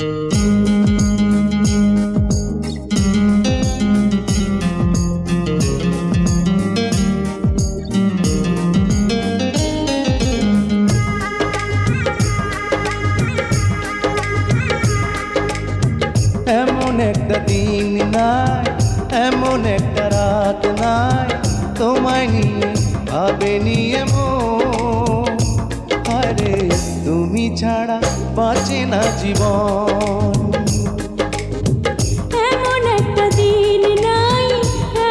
এমন একটা দিন নাই, এমন একটা রাত নাই, তোমায় নিয়ে ভাবে নিয়ে মন। আরে তুমি ছাড়া বাঁচে না জীবন। এমন একটা দিন নাই,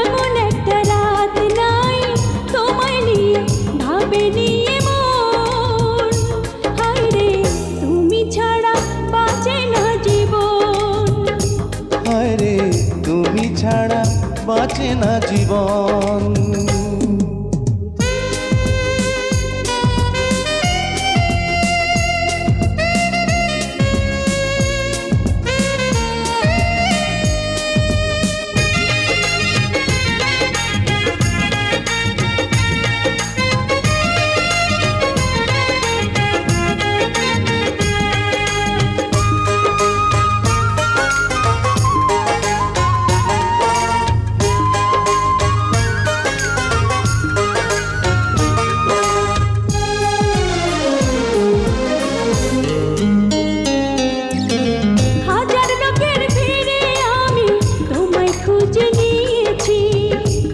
এমন একটা রাত নাই, তোমায় নিয়ে ভাবে নিয়ে মন। হায়রে তুমি ছাড়া বাঁচে না জীবন। আরে তুমি ছাড়া বাঁচে না জীবন।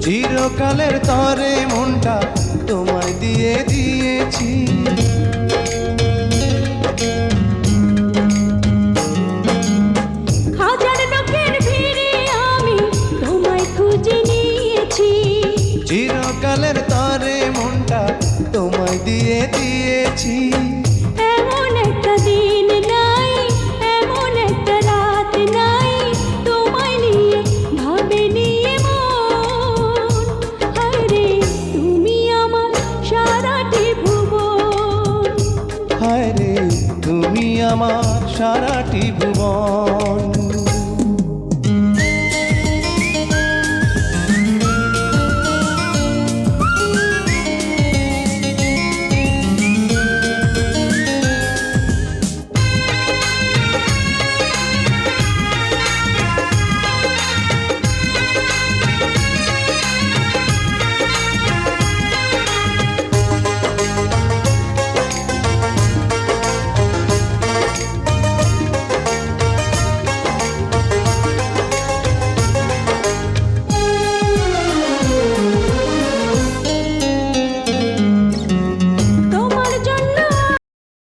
চিরকালের তরে মনটা তোমায় দিয়ে দিয়েছি। হাজার লোকের ভিড়ে আমি তোমায় খুঁজে নিয়েছি। চিরকালের তরে মনটা তোমায় দিয়ে দিয়েছি। এমন একটা দিন নাই, এমন একটা রাত নাই, তোমায় নিয়ে ভাবে নিয়ে মন। হায়রে তুমি আমার সারাটি ভুবন। হায়রে তুমি আমার সারাটি ভুবন।